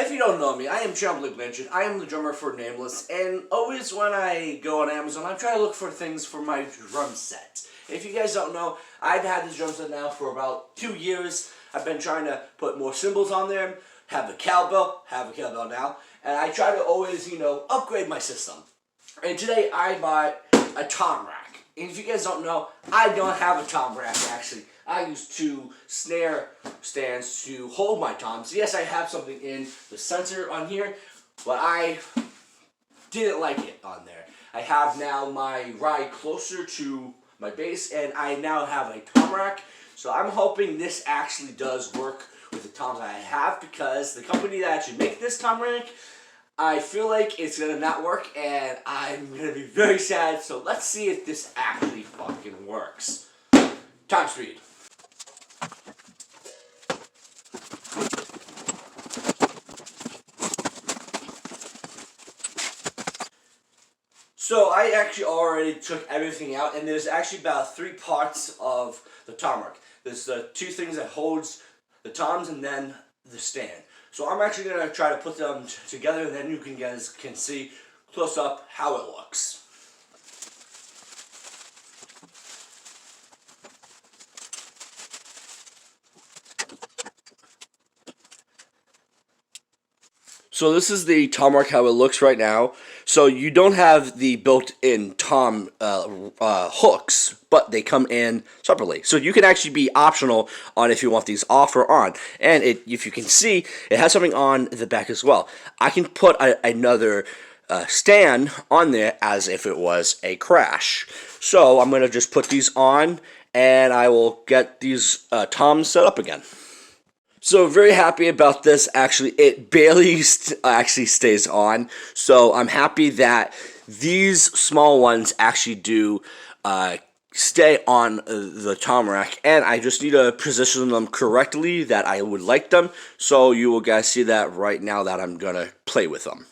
if you don't know me, I am Chandler. I am the drummer for Nameless, and always when I go on Amazon, I try to look for things for my drum set. If you guys don't know, I've had this drum set now for about 2 years. I've been trying to put more cymbals on there, have a cowbell now, and I try to always, upgrade my system. And today I bought a tom rack. And if you guys don't know, I don't have a tom rack actually. I use 2 snare stands to hold my toms. Yes, I have something in the center on here, but I didn't like it on there. I have now my ride closer to my bass, and I now have a tom rack. So I'm hoping this actually does work with the toms I have, because the company that actually make this tom rack, I feel like it's gonna not work, and I'm gonna be very sad. So let's see if this actually fucking works. Time speed. So I actually already took everything out, and there's actually about 3 parts of the tom rack. There's the 2 things that holds the toms, and then the stand. So I'm actually going to try to put them together, and then you guys can see close up how it looks. So this is the tom rack, how it looks right now. So you don't have the built-in tom hooks, but they come in separately. So you can actually be optional on if you want these off or on. And if you can see, it has something on the back as well. I can put another stand on there as if it was a crash. So I'm going to just put these on, and I will get these toms set up again. So very happy about this. Actually, it barely actually stays on. So I'm happy that these small ones actually do stay on the tom rack, and I just need to position them correctly that I would like them. So you will guys see that right now that I'm gonna play with them.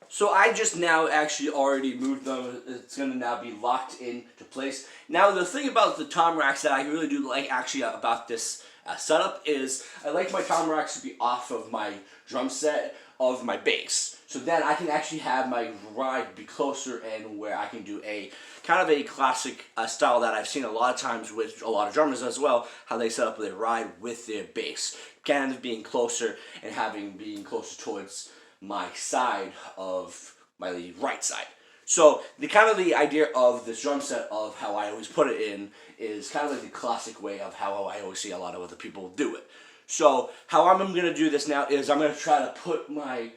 So I just now actually already moved them. It's going to now be locked into place. Now the thing about the tom racks that I really do like actually about this setup is I like my tom racks to be off of my drum set of my bass. So then I can actually have my ride be closer, and where I can do a kind of a classic style that I've seen a lot of times with a lot of drummers as well, how they set up their ride with their bass. Kind of being closer and being closer towards my side of my right side. So the idea of this drum set of how I always put it in is kind of like the classic way of how I always see a lot of other people do it. So how I'm going to do this now is I'm going to try to put my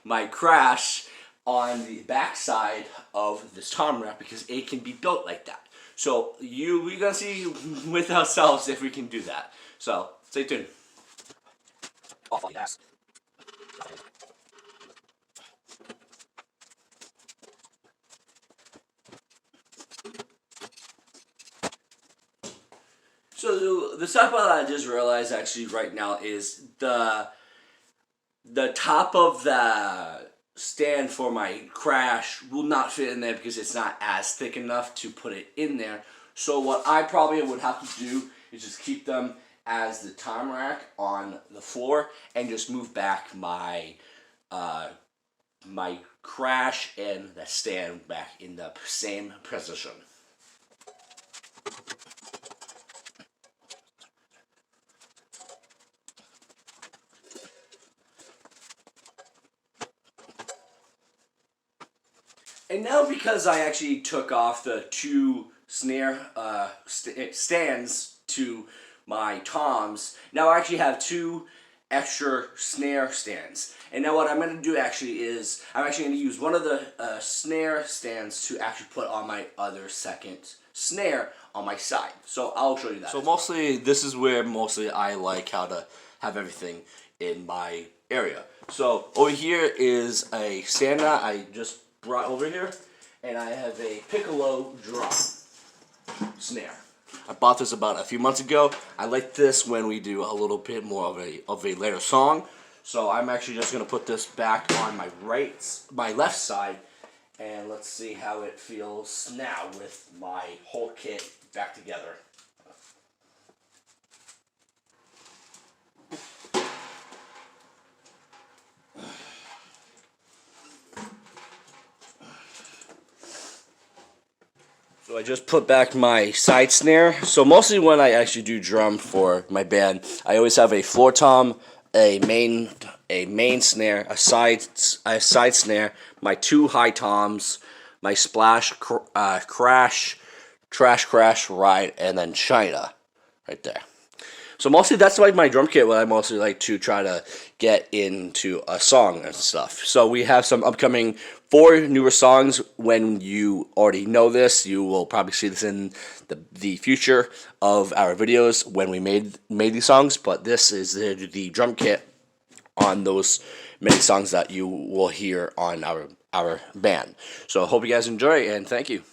my crash on the back side of this tom rack, because it can be built like that. So we're going to see with ourselves if we can do that. So stay tuned. Off like that. So the stuff that I just realized actually right now is the top of the stand for my crash will not fit in there because it's not as thick enough to put it in there. So what I probably would have to do is just keep them as the tom rack on the floor, and just move back my my crash and the stand back in the same position. And now, because I actually took off the 2 snare stands to my toms, now I actually have 2 extra snare stands. And now what I'm going to do actually is I'm actually going to use one of the snare stands to actually put on my other second snare on my side. So I'll show you that. So mostly this is where I like how to have everything in my area. So over here is a stand that I just brought over here, and I have a piccolo drum snare. I bought this about a few months ago. I like this when we do a little bit more of a later song. So I'm actually just gonna put this back on my left side, and let's see how it feels now with my whole kit back together. So I just put back my side snare. So mostly when I actually do drum for my band, I always have a floor tom, a main snare, a side snare, my 2 high toms, my splash, crash, trash crash, ride, and then China, right there. So mostly that's like my drum kit. What I mostly like to try to get into a song and stuff. So we have some upcoming 4 newer songs. When you already know this, you will probably see this in the future of our videos when we made these songs. But this is the drum kit on those many songs that you will hear on our band. So I hope you guys enjoy, and thank you.